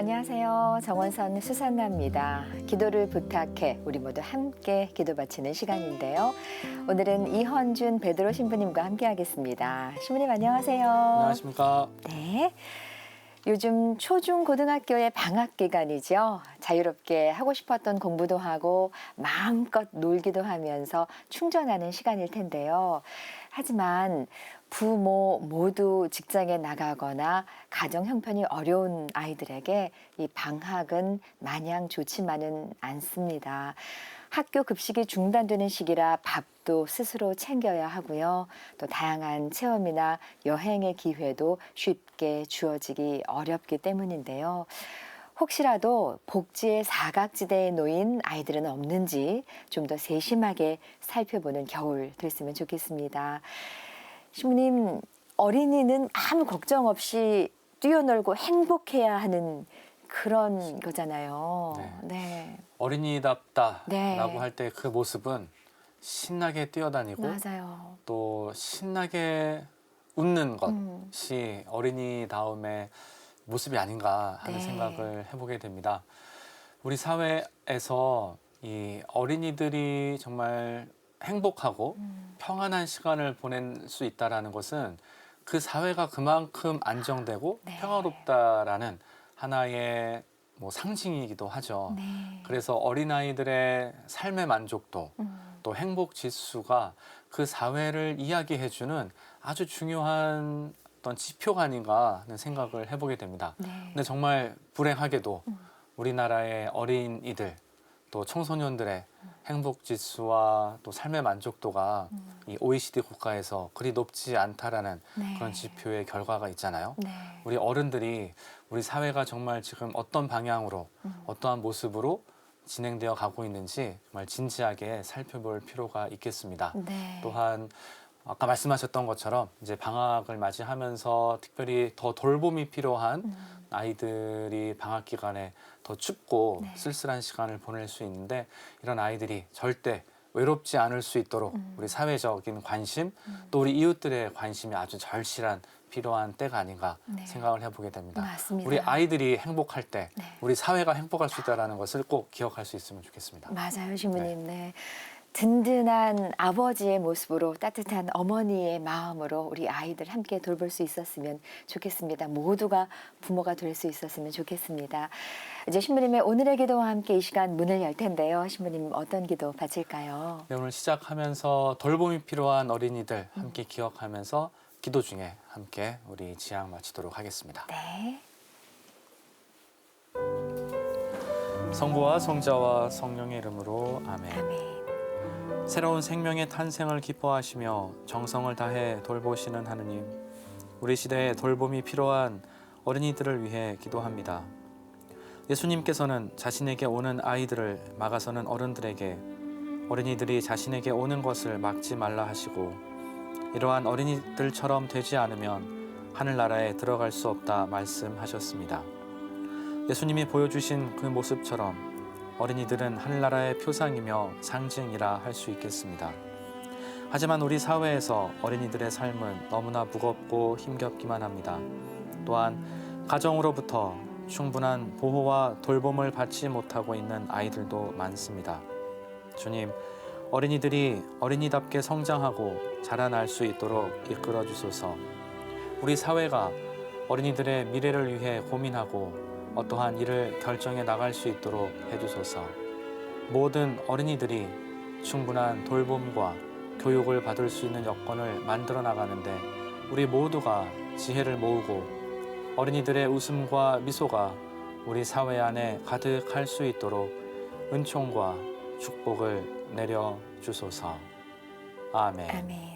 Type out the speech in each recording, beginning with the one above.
안녕하세요. 정원선 수산나입니다. 기도를 부탁해 우리 모두 함께 기도 바치는 시간인데요. 오늘은 이헌준 베드로 신부님과 함께 하겠습니다. 신부님 안녕하세요. 안녕하십니까. 네. 요즘 초중 고등학교의 방학 기간이죠. 자유롭게 하고 싶었던 공부도 하고 마음껏 놀기도 하면서 충전하는 시간일 텐데요. 하지만 부모 모두 직장에 나가거나 가정 형편이 어려운 아이들에게 이 방학은 마냥 좋지만은 않습니다. 학교 급식이 중단되는 시기라 밥도 스스로 챙겨야 하고요. 또 다양한 체험이나 여행의 기회도 쉽게 주어지기 어렵기 때문인데요. 혹시라도 복지의 사각지대에 놓인 아이들은 없는지 좀 더 세심하게 살펴보는 겨울 됐으면 좋겠습니다. 신부님, 어린이는 아무 걱정 없이 뛰어놀고 행복해야 하는 그런 거잖아요. 네. 어린이답다라고 네. 할 때 그 모습은 신나게 뛰어다니고 맞아요. 또 신나게 웃는 것이 어린이다움의 모습이 아닌가 하는 네. 생각을 해보게 됩니다. 우리 사회에서 이 어린이들이 정말 행복하고 평안한 시간을 보낼 수 있다는 것은 그 사회가 그만큼 안정되고 네. 평화롭다라는 하나의 상징이기도 하죠. 네. 그래서 어린아이들의 삶의 만족도 또 행복 지수가 그 사회를 이야기해주는 아주 중요한 어떤 지표가 아닌가 하는 생각을 해보게 됩니다. 네. 근데 정말 불행하게도 우리나라의 어린이들 또 청소년들의 행복 지수와 또 삶의 만족도가 이 OECD 국가에서 그리 높지 않다라는 네. 그런 지표의 결과가 있잖아요. 네. 우리 어른들이 우리 사회가 정말 지금 어떤 방향으로 어떠한 모습으로 진행되어 가고 있는지 정말 진지하게 살펴볼 필요가 있겠습니다. 네. 또한 아까 말씀하셨던 것처럼 이제 방학을 맞이하면서 특별히 더 돌봄이 필요한 아이들이 방학 기간에 더 춥고 네. 쓸쓸한 시간을 보낼 수 있는데 이런 아이들이 절대 외롭지 않을 수 있도록 우리 사회적인 관심 또 우리 이웃들의 관심이 아주 절실한 필요한 때가 아닌가 네. 생각을 해보게 됩니다. 맞습니다. 우리 아이들이 행복할 때 네. 우리 사회가 행복할 수 있다는 것을 꼭 기억할 수 있으면 좋겠습니다. 맞아요, 신부님. 네. 든든한 아버지의 모습으로 따뜻한 어머니의 마음으로 우리 아이들 함께 돌볼 수 있었으면 좋겠습니다. 모두가 부모가 될 수 있었으면 좋겠습니다. 이제 신부님의 오늘의 기도와 함께 이 시간 문을 열 텐데요. 신부님 어떤 기도 바칠까요? 네, 오늘 시작하면서 돌봄이 필요한 어린이들 함께 기억하면서 기도 중에 함께 우리 지향 마치도록 하겠습니다. 네. 성부와 성자와 성령의 이름으로 아멘. 아멘. 새로운 생명의 탄생을 기뻐하시며 정성을 다해 돌보시는 하느님, 우리 시대에 돌봄이 필요한 어린이들을 위해 기도합니다. 예수님께서는 자신에게 오는 아이들을 막아서는 어른들에게 어린이들이 자신에게 오는 것을 막지 말라 하시고 이러한 어린이들처럼 되지 않으면 하늘나라에 들어갈 수 없다 말씀하셨습니다. 예수님이 보여주신 그 모습처럼 어린이들은 하늘나라의 표상이며 상징이라 할 수 있겠습니다. 하지만 우리 사회에서 어린이들의 삶은 너무나 무겁고 힘겹기만 합니다. 또한 가정으로부터 충분한 보호와 돌봄을 받지 못하고 있는 아이들도 많습니다. 주님, 어린이들이 어린이답게 성장하고 자라날 수 있도록 이끌어 주소서. 우리 사회가 어린이들의 미래를 위해 고민하고 어떠한 일을 결정해 나갈 수 있도록 해주소서. 모든 어린이들이 충분한 돌봄과 교육을 받을 수 있는 여건을 만들어 나가는데 우리 모두가 지혜를 모으고 어린이들의 웃음과 미소가 우리 사회 안에 가득할 수 있도록 은총과 축복을 내려 주소서. 아멘. 아멘.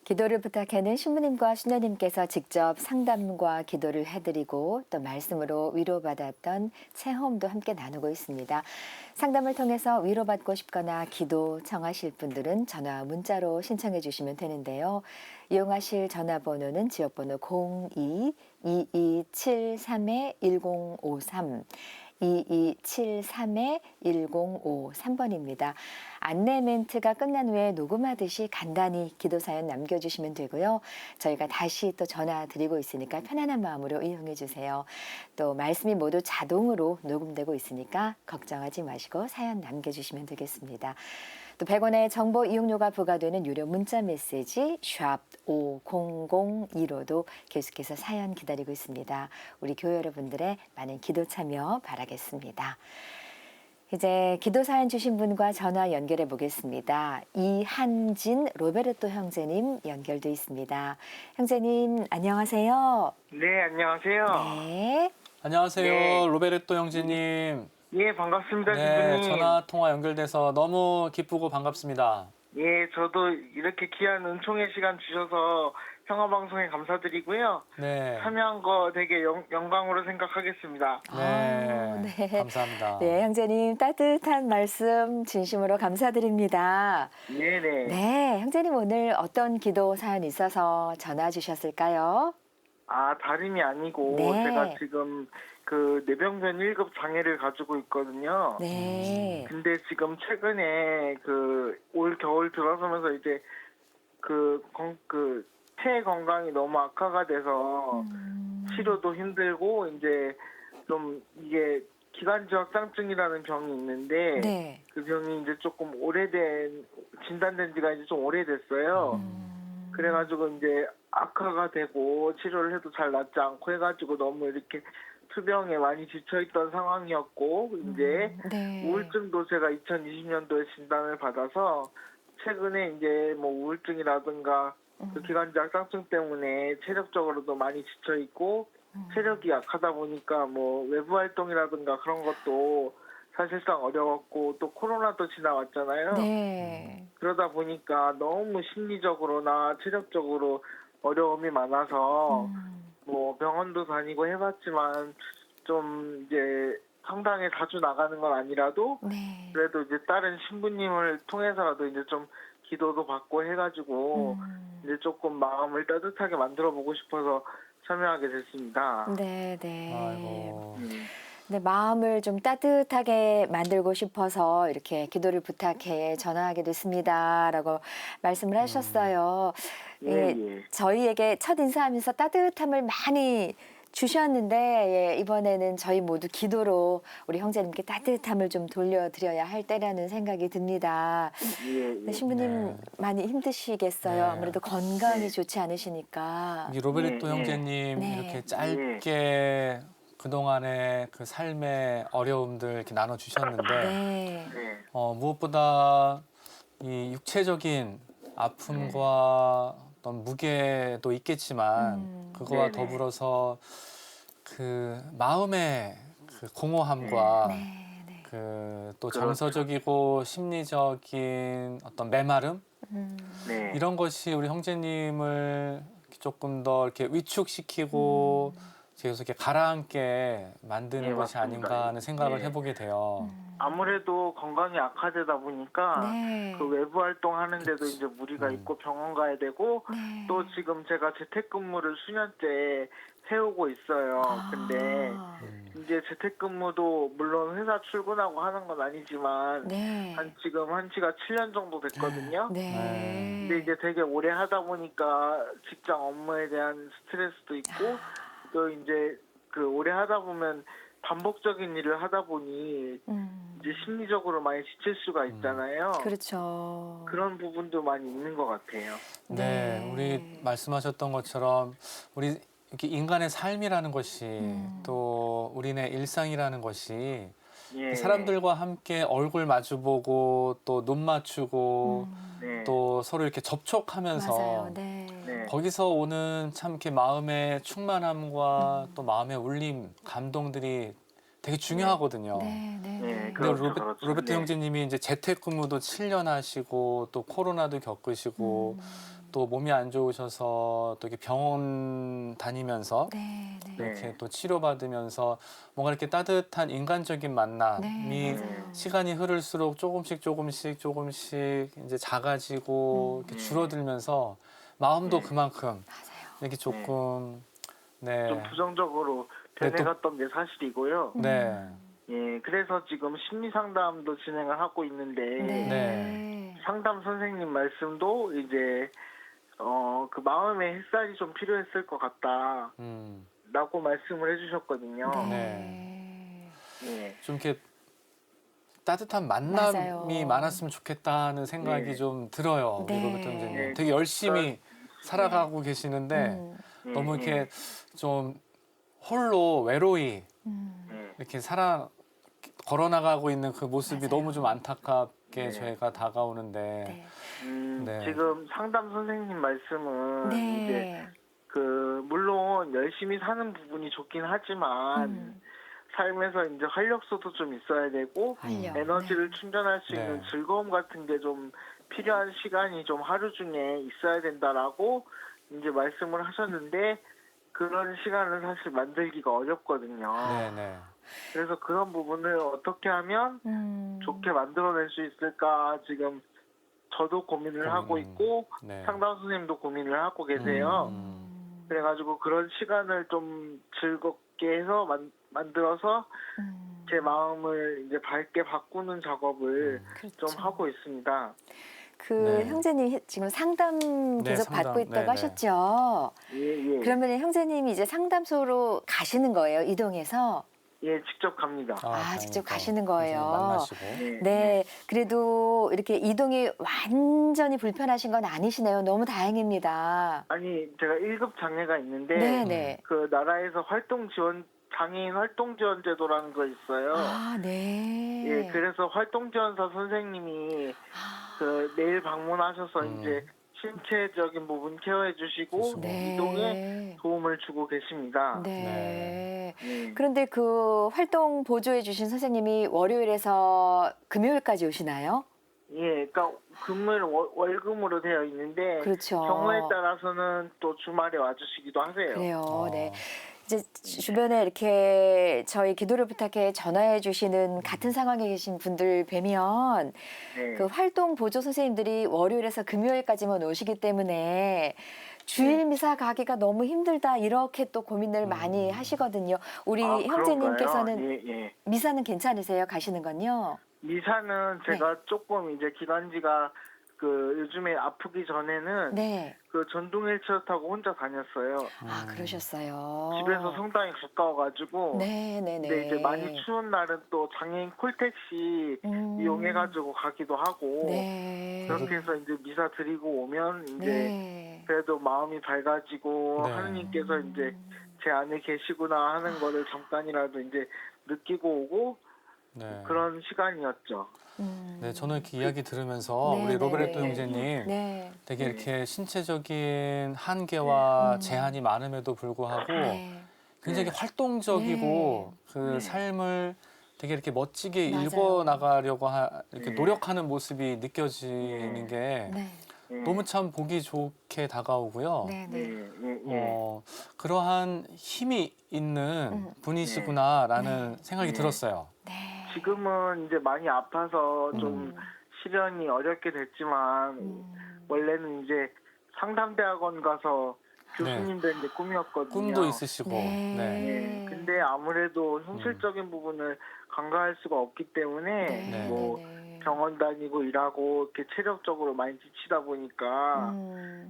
기도를 부탁해는 신부님과 수녀님께서 직접 상담과 기도를 해드리고 또 말씀으로 위로받았던 체험도 함께 나누고 있습니다. 상담을 통해서 위로받고 싶거나 기도 청하실 분들은 전화 문자로 신청해 주시면 되는데요. 이용하실 전화번호는 지역번호 02-2273-1053 2273-1053번입니다. 안내 멘트가 끝난 후에 녹음하듯이 간단히 기도 사연 남겨주시면 되고요. 저희가 다시 또 전화 드리고 있으니까 편안한 마음으로 이용해 주세요. 또 말씀이 모두 자동으로 녹음되고 있으니까 걱정하지 마시고 사연 남겨주시면 되겠습니다. 또 100원의 정보 이용료가 부과되는 유료 문자 메시지 샵 5002로도 계속해서 사연 기다리고 있습니다. 우리 교회 여러분들의 많은 기도 참여 바라겠습니다. 이제 기도 사연 주신 분과 전화 연결해 보겠습니다. 이한진 로베르토 형제님 연결돼 있습니다. 형제님 안녕하세요. 네, 안녕하세요. 네. 안녕하세요, 네. 로베르토 형제님. 예, 반갑습니다, 네, 기부님. 전화 통화 연결돼서 너무 기쁘고 반갑습니다. 예, 저도 이렇게 귀한 은총의 시간 주셔서 평화방송에 감사드리고요. 네, 참여한 거 되게 영광으로 생각하겠습니다. 네, 네. 감사합니다. 네, 형제님 따뜻한 말씀 진심으로 감사드립니다. 네네. 네, 형제님 오늘 어떤 기도 사연 있어서 전화 주셨을까요? 아, 다름이 아니고 네. 제가 지금 그 뇌병변 1급 장애를 가지고 있거든요. 네. 근데 지금 최근에 그 올 겨울 들어서면서 이제 폐 건강이 너무 악화가 돼서 치료도 힘들고 이제 좀 이게 기관지 확장증이라는 병이 있는데 네. 그 병이 이제 조금 진단된 지가 이제 좀 오래됐어요. 그래가지고 이제 악화가 되고 치료를 해도 잘 낫지 않고 해가지고 너무 이렇게 투병에 많이 지쳐있던 상황이었고 이제 네. 우울증도 제가 2020년도에 진단을 받아서 최근에 이제 뭐 우울증이라든가 그 기관지 확장증 때문에 체력적으로도 많이 지쳐 있고 체력이 약하다 보니까 뭐 외부 활동이라든가 그런 것도 사실상 어려웠고 또 코로나도 지나왔잖아요. 네. 그러다 보니까 너무 심리적으로나 체력적으로 어려움이 많아서 뭐 병원도 다니고 해봤지만 좀 이제 성당에 자주 나가는 건 아니라도 네. 그래도 이제 다른 신부님을 통해서라도 이제 좀 기도도 받고 해가지고 이제 조금 마음을 따뜻하게 만들어 보고 싶어서 참여하게 됐습니다. 네, 네. 아이고, 네, 마음을 좀 따뜻하게 만들고 싶어서 이렇게 기도를 부탁해 전화하게 됐습니다라고 말씀을 하셨어요. 예, 예, 예. 저희에게 첫 인사하면서 따뜻함을 많이 주셨는데 예, 이번에는 저희 모두 기도로 우리 형제님께 따뜻함을 좀 돌려드려야 할 때라는 생각이 듭니다. 예, 네, 예. 신부님 네. 많이 힘드시겠어요. 네. 아무래도 건강이 네. 좋지 않으시니까. 이 로베르토 예, 예. 형제님 네. 이렇게 짧게 그동안의 그 삶의 어려움들 이렇게 나눠주셨는데 네. 네. 무엇보다 이 육체적인 아픔과 어떤 무게도 있겠지만 그거와 네네. 더불어서 그 마음의 그 공허함과 네, 네. 그 또 그렇죠. 정서적이고 심리적인 어떤 메마름 네. 이런 것이 우리 형제님을 조금 더 이렇게 위축시키고 계속 이렇게 가라앉게 만드는 예, 것이 맞습니다. 아닌가 하는 생각을 예. 해보게 돼요. 아무래도 건강이 악화되다 보니까 네. 그 외부 활동하는데도 이제 무리가 있고 병원 가야 되고 네. 또 지금 제가 재택근무를 수년째 해오고 있어요. 근데 아, 이제 재택근무도 물론 회사 출근하고 하는 건 아니지만 네. 지금 한 지가 7년 정도 됐거든요. 네. 근데 이제 되게 오래 하다 보니까 직장 업무에 대한 스트레스도 있고 또 이제 그 오래 하다 보면 반복적인 일을 하다 보니 이제 심리적으로 많이 지칠 수가 있잖아요. 그렇죠. 그런 부분도 많이 있는 것 같아요. 네, 우리 말씀하셨던 것처럼 우리 이렇게 인간의 삶이라는 것이 또 우리네 일상이라는 것이 예. 사람들과 함께 얼굴 마주보고 또 눈 맞추고 네. 또 서로 이렇게 접촉하면서 맞아요. 네. 네. 거기서 오는 참 이렇게 마음의 충만함과 또 마음의 울림, 감동들이 되게 중요하거든요. 네, 네, 네, 네. 그렇죠, 근데 그렇죠. 로베트 네. 형제님이 이제 재택근무도 7년 하시고 또 코로나도 겪으시고 또 몸이 안 좋으셔서 또 이렇게 병원 다니면서 네, 네. 네. 이렇게 또 치료받으면서 뭔가 이렇게 따뜻한 인간적인 만남이 네, 맞아요. 시간이 흐를수록 조금씩 이제 작아지고 이렇게 줄어들면서 마음도 네. 그만큼 맞아요. 이렇게 조금 네, 좀 부정적으로 네, 또- 변해갔던 게 사실이고요. 네, 예, 그래서 지금 심리 상담도 진행을 하고 있는데 네. 상담 선생님 말씀도 이제 그 마음의 햇살이 좀 필요했을 것 같다라고 음. 말씀을 해주셨거든요. 네. 예, 좀 이렇게 따뜻한 만남이 맞아요. 많았으면 좋겠다는 생각이 네. 좀 들어요. 우리 네. 로베트 형제님. 네. 되게 열심히 살아가고 계시는데 음. 예, 너무 예, 이렇게 좀 홀로 외로이 음. 이렇게 걸어나가고 있는 그 모습이 맞아요. 너무 좀 안타깝게 네. 저희가 다가오는데 네. 네. 지금 상담 선생님 말씀은 이제 네. 물론 열심히 사는 부분이 좋긴 하지만 음. 삶에서 이제 활력소도 좀 있어야 되고 활력. 에너지를 네. 충전할 수 있는 네. 즐거움 같은 게 좀 필요한 시간이 좀 하루 중에 있어야 된다라고 이제 말씀을 하셨는데 그런 시간을 사실 만들기가 어렵거든요. 네네. 그래서 그런 부분을 어떻게 하면 좋게 만들어낼 수 있을까 지금 저도 고민을 하고 있고 네. 상담 선생님도 고민을 하고 계세요. 그래가지고 그런 시간을 좀 즐겁게 해서 만들어서 제 마음을 이제 밝게 바꾸는 작업을 그렇죠. 좀 하고 있습니다. 그 네. 형제님 지금 상담 네, 계속 상담. 받고 있다고 네네. 하셨죠? 예, 예. 그러면 형제님이 이제 상담소로 가시는 거예요, 이동해서? 예, 직접 갑니다. 직접 다행이다. 가시는 거예요. 선생님 만나시고. 네, 그래도 이렇게 이동이 완전히 불편하신 건 아니시네요. 너무 다행입니다. 아니, 제가 1급 장애가 있는데 네네. 그 나라에서 장애인 활동 지원 제도라는 거 있어요. 네. 예, 그래서 활동 지원사 선생님이 내일 방문하셔서 이제 신체적인 부분 케어해 주시고 네. 이동에 도움을 주고 계십니다. 네. 예. 그런데 그 활동 보조해 주신 선생님이 월요일에서 금요일까지 오시나요? 예, 그러니까 금을 월금으로 되어 있는데 그렇죠. 경우에 따라서는 또 주말에 와주시기도 하세요. 그래요. 네. 이제 주변에 이렇게 저희 기도를 부탁해 전화해 주시는 같은 상황에 계신 분들 뵈면 네. 그 활동 보조 선생님들이 월요일에서 금요일까지만 오시기 때문에 주일 미사 가기가 너무 힘들다 이렇게 또 고민을 많이 하시거든요. 우리 형제님께서는 그런가요? 예, 예. 미사는 괜찮으세요? 가시는 건요? 미사는 제가 조금 이제 기관지가 요즘에 아프기 전에는 네. 전동 휠체어 타고 혼자 다녔어요. 그러셨어요. 집에서 성당이 가까워가지고. 네네네. 근데 이제 많이 추운 날은 또 장애인 콜택시 이용해가지고 가기도 하고. 네. 그렇게 해서 이제 미사 드리고 오면 이제 네. 그래도 마음이 밝아지고 네. 하느님께서 이제 제 안에 계시구나 하는 거를 잠깐이라도 이제 느끼고 오고 네. 그런 시간이었죠. 네, 저는 이렇게 이야기 들으면서 네, 우리 로베르토 네. 형제님 네. 되게 이렇게 신체적인 한계와 제한이 많음에도 불구하고 네. 굉장히 네. 활동적이고 그 네. 삶을 되게 이렇게 멋지게 맞아요. 읽어 나가려고 이렇게 네. 노력하는 모습이 느껴지는 게 네. 네. 너무 참 보기 좋게 다가오고요. 네. 네, 네. 예, 예. 그러한 힘이 있는 분이시구나라는 생각이 네. 들었어요. 네. 지금은 이제 많이 아파서 좀 실현이 어렵게 됐지만 원래는 이제 상담대학원 가서 교수님 되는 게 꿈이었거든요. 꿈도 있으시고. 네. 네. 예, 근데 아무래도 현실적인 부분을 간과할 수가 없기 때문에 네. 뭐 네. 병원 다니고 일하고 이렇게 체력적으로 많이 지치다 보니까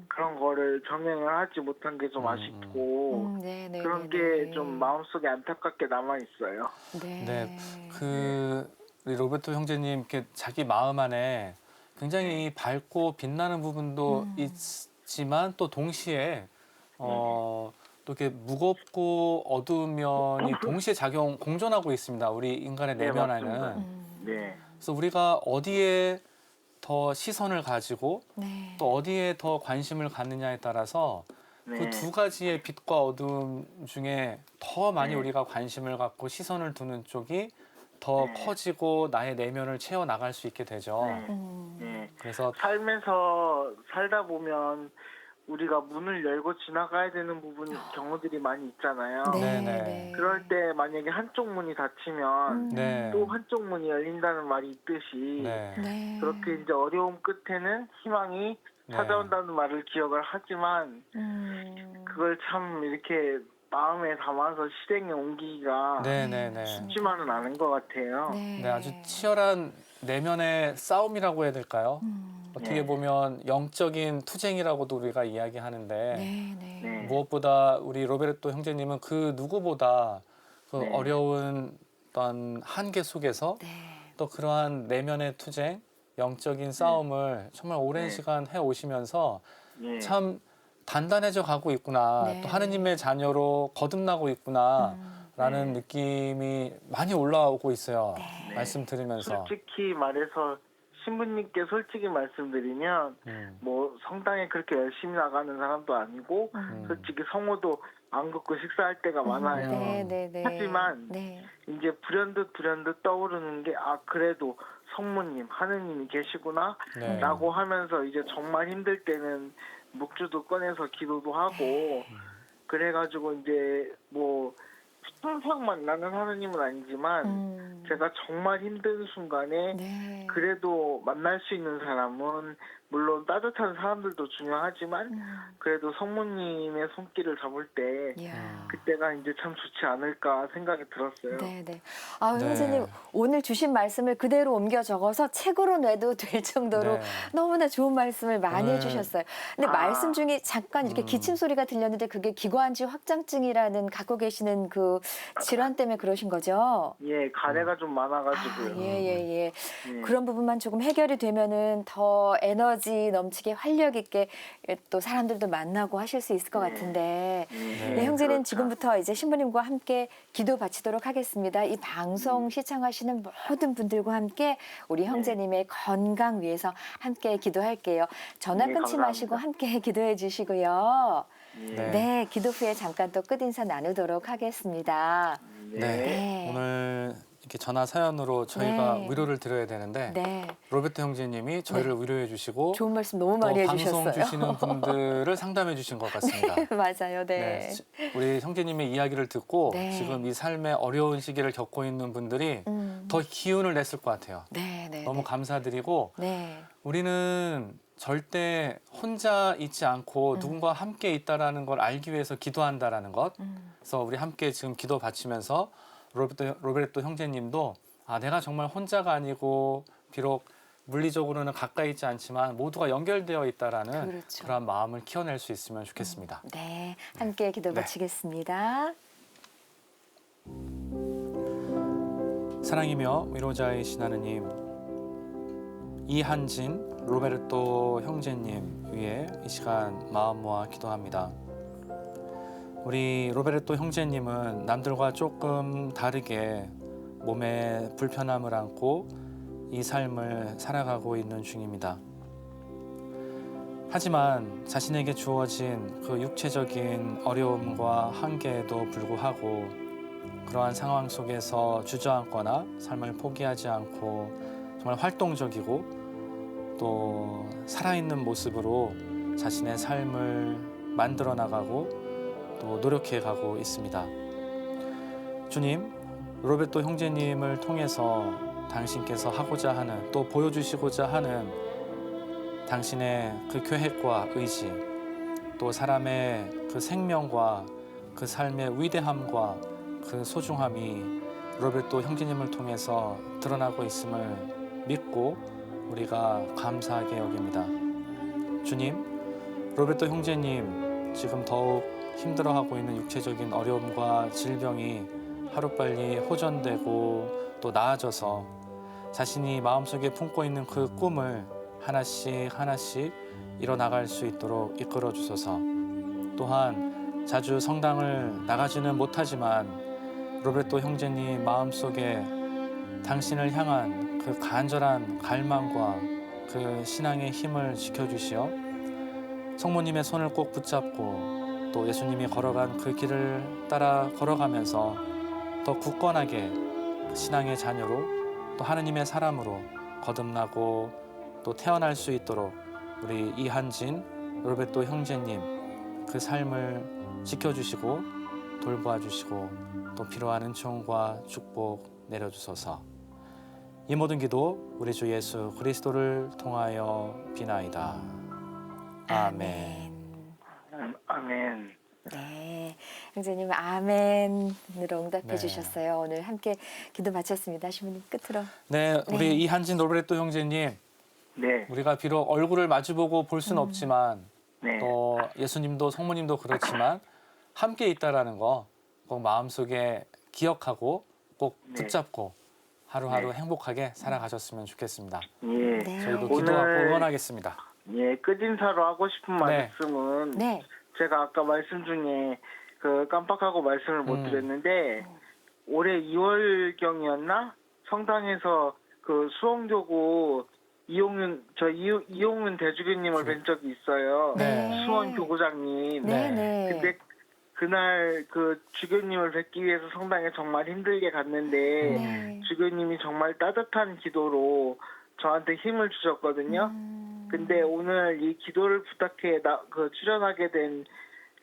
그런 거를 병행을 하지 못한 게 좀 아쉽고 네. 네. 그런 네. 게 좀 마음속에 안타깝게 남아 있어요. 네. 네, 우리 로베토 형제님 이렇게 자기 마음 안에 굉장히 밝고 빛나는 부분도 있지만 또 동시에 또 이렇게 무겁고 어두운 면이 동시에 공존하고 있습니다. 우리 인간의 네, 내면 맞습니다. 안에는. 네. 그래서 우리가 어디에 더 시선을 가지고 네. 또 어디에 더 관심을 갖느냐에 따라서 네. 그 두 가지의 빛과 어두움 중에 더 많이 네. 우리가 관심을 갖고 시선을 두는 쪽이 더 네. 커지고 나의 내면을 채워 나갈 수 있게 되죠. 네. 그래서 삶에서 살다 보면 우리가 문을 열고 지나가야 되는 경우들이 많이 있잖아요. 네. 네네. 네. 그럴 때 만약에 한쪽 문이 닫히면 네. 또 한쪽 문이 열린다는 말이 있듯이 네. 네. 그렇게 이제 어려움 끝에는 희망이 네. 찾아온다는 말을 기억을 하지만 그걸 참 이렇게 마음에 담아서 실행에 옮기기가 네네네. 쉽지만은 않은 것 같아요. 네, 아주 치열한 내면의 싸움이라고 해야 될까요? 어떻게 네. 보면 영적인 투쟁이라고도 우리가 이야기하는데 네, 네. 네. 무엇보다 우리 로베르토 형제님은 그 누구보다 그 네. 어려운 어떤 한계 속에서 네. 또 그러한 내면의 투쟁, 영적인 싸움을 정말 오랜 네. 시간 해 오시면서 네. 참 단단해져 가고 있구나. 네. 또 하느님의 자녀로 거듭나고 있구나. 라는 네. 느낌이 많이 올라오고 있어요. 네. 말씀 들으면서. 솔직히 말해서 신부님께 솔직히 말씀드리면 뭐 성당에 그렇게 열심히 나가는 사람도 아니고 솔직히 성호도 안 걷고 식사할 때가 많아요. 네, 네, 네. 하지만 네. 이제 불현듯 떠오르는 게 그래도 성모님 하느님이 계시구나 네. 라고 하면서 이제 정말 힘들 때는 묵주도 꺼내서 기도도 하고 그래가지고 이제 뭐 항상 만나는 하느님은 아니지만 제가 정말 힘든 순간에 네. 그래도 만날 수 있는 사람은 물론 따뜻한 사람들도 중요하지만 그래도 성모님의 손길을 잡을 때 이야. 그때가 이제 참 좋지 않을까 생각이 들었어요. 네, 네. 아, 네. 형제님 오늘 주신 말씀을 그대로 옮겨 적어서 책으로 내도 될 정도로 네. 너무나 좋은 말씀을 많이 오늘- 해주셨어요. 근데 아. 말씀 중에 잠깐 이렇게 기침 소리가 들렸는데 그게 기관지 확장증이라는 갖고 계시는 그 질환 때문에 그러신 거죠? 예, 가래가 좀 많아가지고요. 예, 예, 예. 예. 그런 부분만 조금 해결이 되면은 더 에너지 넘치게 활력 있게 또 사람들도 만나고 하실 수 있을 것 같은데 네, 형제는 그렇죠. 지금부터 이제 신부님과 함께 기도 바치도록 하겠습니다. 이 방송 시청하시는 모든 분들과 함께 우리 형제님의 건강 위해서 함께 기도할게요. 전화 네, 끊지 감사합니다. 마시고 함께 기도해 주시고요. 네. 네, 기도 후에 잠깐 또 끝인사 나누도록 하겠습니다. 네. 네. 오늘 이렇게 전화 사연으로 저희가 네. 위로를 드려야 되는데 네, 로베르토 형제님이 저희를 위로해 주시고 좋은 말씀 너무 또 많이 방송 해주셨어요. 주시는 분들을 상담해 주신 것 같습니다. 맞아요, 네. 네. 우리 형제님의 이야기를 듣고 네. 지금 이 삶의 어려운 시기를 겪고 있는 분들이 더 기운을 냈을 것 같아요. 네, 네. 너무 네. 감사드리고 네. 우리는 절대 혼자 있지 않고 누군가와 함께 있다라는 걸 알기 위해서 기도한다라는 것. 그래서 우리 함께 지금 기도 바치면서 로베르토 형제님도 내가 정말 혼자가 아니고 비록 물리적으로는 가까이 있지 않지만 모두가 연결되어 있다라는 그렇죠. 그런 마음을 키워낼 수 있으면 좋겠습니다. 네, 함께 기도 네. 마치겠습니다. 사랑이며 위로자이신 하느님, 이한진 로베르토 형제님 위해 이 시간 마음 모아 기도합니다. 우리 로베르토 형제님은 남들과 조금 다르게 몸에 불편함을 안고 이 삶을 살아가고 있는 중입니다. 하지만 자신에게 주어진 그 육체적인 어려움과 한계에도 불구하고 그러한 상황 속에서 주저앉거나 삶을 포기하지 않고 정말 활동적이고 또 살아있는 모습으로 자신의 삶을 만들어 나가고 또 노력해 가고 있습니다. 주님, 로베르토 형제님을 통해서 당신께서 하고자 하는 또 보여주시고자 하는 당신의 그 계획과 의지 또 사람의 그 생명과 그 삶의 위대함과 그 소중함이 로베르토 형제님을 통해서 드러나고 있음을 믿고 우리가 감사하게 여깁니다. 주님, 로베르토 형제님 지금 더욱 힘들어하고 있는 육체적인 어려움과 질병이 하루빨리 호전되고 또 나아져서 자신이 마음속에 품고 있는 그 꿈을 하나씩 하나씩 이뤄나갈 수 있도록 이끌어 주소서. 또한 자주 성당을 나가지는 못하지만 로베르토 형제님 마음속에 당신을 향한 그 간절한 갈망과 그 신앙의 힘을 지켜주시어 성모님의 손을 꼭 붙잡고 또 예수님이 걸어간 그 길을 따라 걸어가면서 더 굳건하게 신앙의 자녀로 또 하느님의 사람으로 거듭나고 또 태어날 수 있도록 우리 이한진 로베르토 형제님 그 삶을 지켜주시고 돌보아 주시고 또 필요한 은총과 축복 내려주소서. 이 모든 기도 우리 주 예수 그리스도를 통하여 비나이다. 아멘. 아멘. 네, 형제님 아멘으로 응답해 네. 주셨어요. 오늘 함께 기도 마쳤습니다. 신부님 끝으로. 네, 우리 네. 이한진 로베르토 형제님, 네, 우리가 비록 얼굴을 마주보고 볼 수는 없지만 네, 또 예수님도 성모님도 그렇지만 함께 있다라는 거 꼭 마음속에 기억하고 꼭 네. 붙잡고 하루하루 네. 행복하게 살아가셨으면 좋겠습니다. 예. 네. 저희도 오늘- 기도하고 응원하겠습니다. 예, 끝인사로 하고 싶은 네. 말씀은 네. 제가 아까 말씀 중에 깜빡하고 말씀을 못 드렸는데 올해 2월경이었나 성당에서 수원교구 이용윤 대주교님을 뵌 적이 있어요. 네. 수원 교구장님. 네. 네. 근데 그날 주교님을 뵙기 위해서 성당에 정말 힘들게 갔는데 네. 주교님이 정말 따뜻한 기도로 저한테 힘을 주셨거든요. 근데 오늘 이 기도를 부탁해 출연하게 된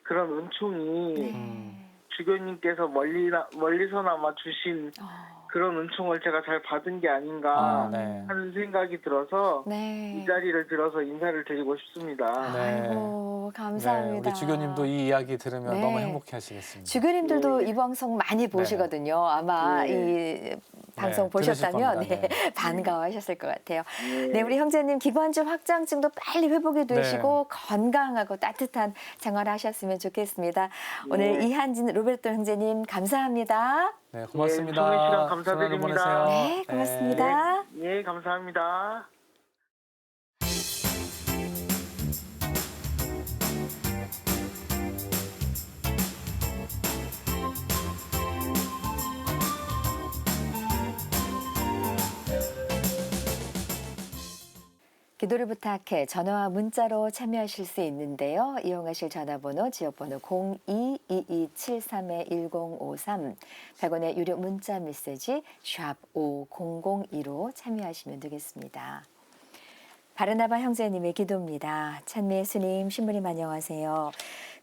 그런 은총이 네. 주교님께서 멀리서나마 주신 그런 은총을 제가 잘 받은 게 아닌가 네. 하는 생각이 들어서 네. 이 자리를 들어서 인사를 드리고 싶습니다. 네. 아이고, 네, 감사합니다. 우리 주교님도 이 이야기 들으면 네. 너무 행복해하시겠습니다. 주교님들도 네. 이 방송 많이 보시거든요. 아마 네. 이 방송 네, 보셨다면 들으실 겁니다. 네. 반가워하셨을 것 같아요. 네. 네, 우리 형제님 기관지 확장증도 빨리 회복이 되시고 건강하고 따뜻한 생활하셨으면 좋겠습니다. 오늘 이한진 로베르토 형제님 감사합니다. 네, 고맙습니다. 좋은 시간 좋은 감사드립니다. 하루 보내세요. 네, 고맙습니다. 예, 감사합니다. 기도를 부탁해 전화와 문자로 참여하실 수 있는데요. 이용하실 전화번호 지역번호 022273-1053 100원의 유료 문자 메시지 샵 5002로 참여하시면 되겠습니다. 바르나바 형제님의 기도입니다. 찬미 예수님, 신부님 안녕하세요.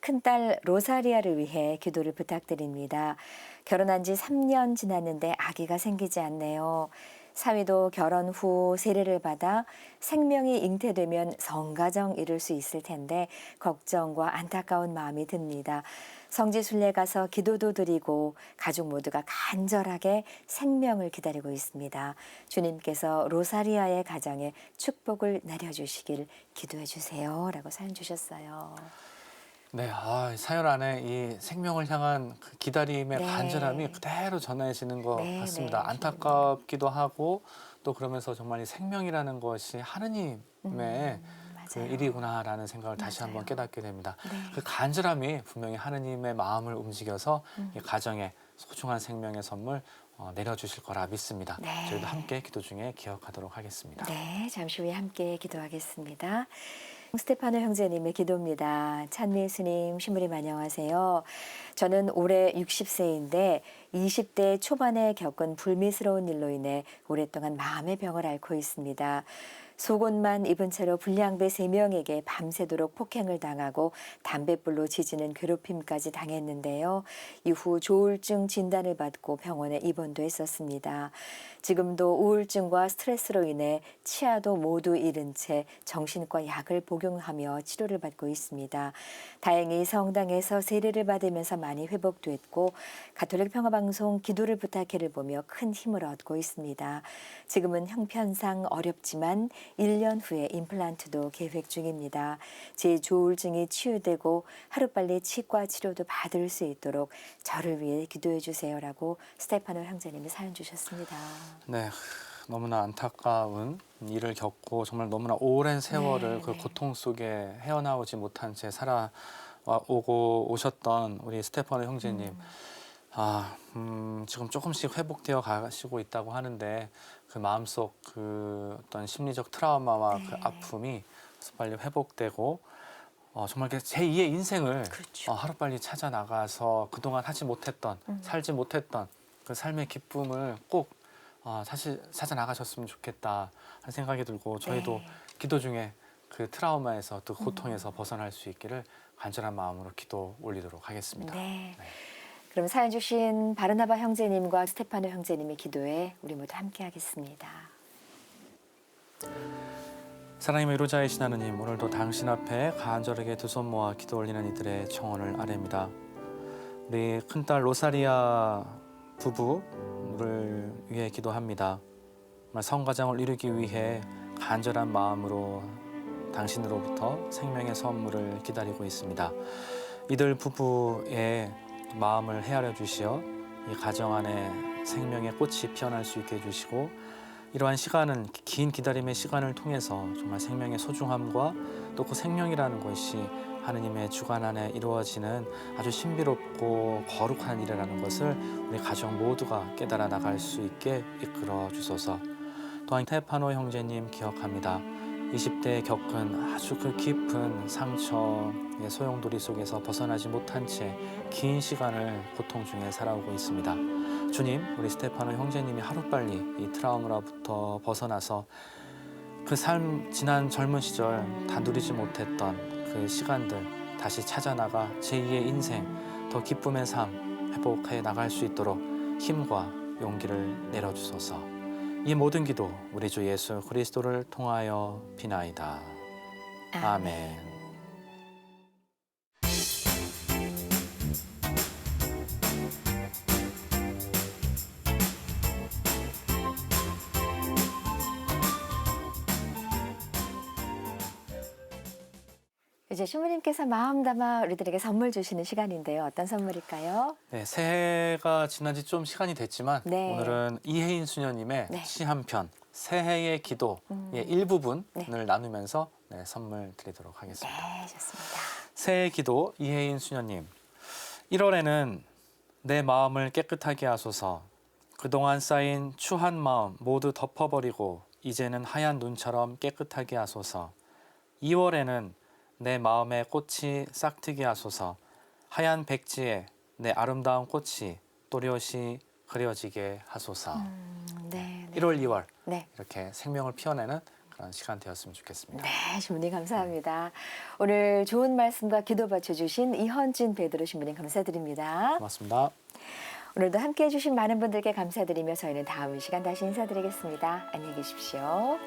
큰딸 로사리아를 위해 기도를 부탁드립니다. 결혼한 지 3년 지났는데 아기가 생기지 않네요. 사위도 결혼 후 세례를 받아 생명이 잉태되면 성가정 이룰 수 있을 텐데 걱정과 안타까운 마음이 듭니다. 성지순례 가서 기도도 드리고 가족 모두가 간절하게 생명을 기다리고 있습니다. 주님께서 로사리아의 가정에 축복을 내려주시길 기도해 주세요. 라고 사연 주셨어요. 네, 사연 안에 이 생명을 향한 그 기다림의 네. 간절함이 그대로 전해지는 것 네, 같습니다. 네, 안타깝기도 하고 또 그러면서 정말 이 생명이라는 것이 하느님의 그 맞아요. 일이구나라는 생각을 다시 맞아요. 한번 깨닫게 됩니다. 네. 그 간절함이 분명히 하느님의 마음을 움직여서 이 가정에 소중한 생명의 선물 내려주실 거라 믿습니다. 네. 저희도 함께 기도 중에 기억하도록 하겠습니다. 네, 잠시 후에 함께 기도하겠습니다. 스테파노 형제님의 기도입니다. 찬미 예수님, 신부님 안녕하세요. 저는 올해 60세인데 20대 초반에 겪은 불미스러운 일로 인해 오랫동안 마음의 병을 앓고 있습니다. 속옷만 입은 채로 불량배 3명에게 밤새도록 폭행을 당하고 담뱃불로 지지는 괴롭힘까지 당했는데요. 이후 조울증 진단을 받고 병원에 입원도 했었습니다. 지금도 우울증과 스트레스로 인해 치아도 모두 잃은 채 정신과 약을 복용하며 치료를 받고 있습니다. 다행히 성당에서 세례를 받으면서 많이 회복됐고 가톨릭 평화방송 기도를 부탁해를 보며 큰 힘을 얻고 있습니다. 지금은 형편상 어렵지만 1년 후에 임플란트도 계획 중입니다. 제 조울증이 치유되고 하루빨리 치과 치료도 받을 수 있도록 저를 위해 기도해 주세요라고 스테파노 형제님이 사연 주셨습니다. 네, 너무나 안타까운 일을 겪고 정말 너무나 오랜 세월을 네, 그 네. 고통 속에 헤어나오지 못한 채 오셨던 우리 스테파노 형제님. 지금 조금씩 회복되어 가시고 있다고 하는데 그 마음속 그 어떤 심리적 트라우마와 그 네. 아픔이 빨리 회복되고 정말 제2의 인생을 그렇죠. 하루빨리 찾아 나가서 그동안 하지 못했던 살지 못했던 그 삶의 기쁨을 꼭 사실 찾아 나가셨으면 좋겠다 하는 생각이 들고 저희도 네. 기도 중에 그 트라우마에서 또 고통에서 벗어날 수 있기를 간절한 마음으로 기도 올리도록 하겠습니다. 네. 네. 그럼 사연 주신 바르나바 형제님과 스테파노 형제님의 기도에 우리 모두 함께 하겠습니다. 사랑님의 위로자이신 하느님, 오늘도 당신 앞에 간절하게 두 손 모아 기도 올리는 이들의 청혼을 아뢰입니다. 우리 큰딸 로사리아 부부를 위해 기도합니다. 정말 성가정을 이루기 위해 간절한 마음으로 당신으로부터 생명의 선물을 기다리고 있습니다. 이들 부부의 마음을 헤아려 주시어 이 가정 안에 생명의 꽃이 피어날 수 있게 해주시고, 이러한 시간은, 긴 기다림의 시간을 통해서 정말 생명의 소중함과 또 그 생명이라는 것이 하느님의 주관 안에 이루어지는 아주 신비롭고 거룩한 일이라는 것을 우리 가족 모두가 깨달아 나갈 수 있게 이끌어 주소서. 또한 스테파노 형제님 기억합니다. 20대에 겪은 아주 그 깊은 상처의 소용돌이 속에서 벗어나지 못한 채 긴 시간을 고통 중에 살아오고 있습니다. 주님, 우리 스테파노 형제님이 하루빨리 이 트라우마로부터 벗어나서 그 지난 젊은 시절 다 누리지 못했던 그 시간들 다시 찾아나가 제2의 인생, 더 기쁨의 삶 회복해 나갈 수 있도록 힘과 용기를 내려주소서. 이 모든 기도 우리 주 예수 그리스도를 통하여 비나이다. 아멘. 이제 신부님께서 마음 담아 우리들에게 선물 주시는 시간인데요. 어떤 선물일까요? 네, 새해가 지난 지 좀 시간이 됐지만 네. 오늘은 이혜인 수녀님의 네. 시 한 편, 새해의 기도의 일부분을 네. 나누면서 선물 드리도록 하겠습니다. 네, 좋습니다. 새해 기도 이혜인 수녀님. 1월에는 내 마음을 깨끗하게 하소서. 그동안 쌓인 추한 마음 모두 덮어버리고 이제는 하얀 눈처럼 깨끗하게 하소서. 2월에는 내 마음의 꽃이 싹트게 하소서. 하얀 백지에 내 아름다운 꽃이 또렷이 그려지게 하소서. 네, 네. 1월, 2월 네. 이렇게 생명을 피워내는 그런 시간 되었으면 좋겠습니다. 네, 신부님 감사합니다. 오늘 좋은 말씀과 기도 받쳐주신 이헌진 베드로 신부님 감사드립니다. 고맙습니다. 오늘도 함께해 주신 많은 분들께 감사드리며 저희는 다음 시간 다시 인사드리겠습니다. 안녕히 계십시오.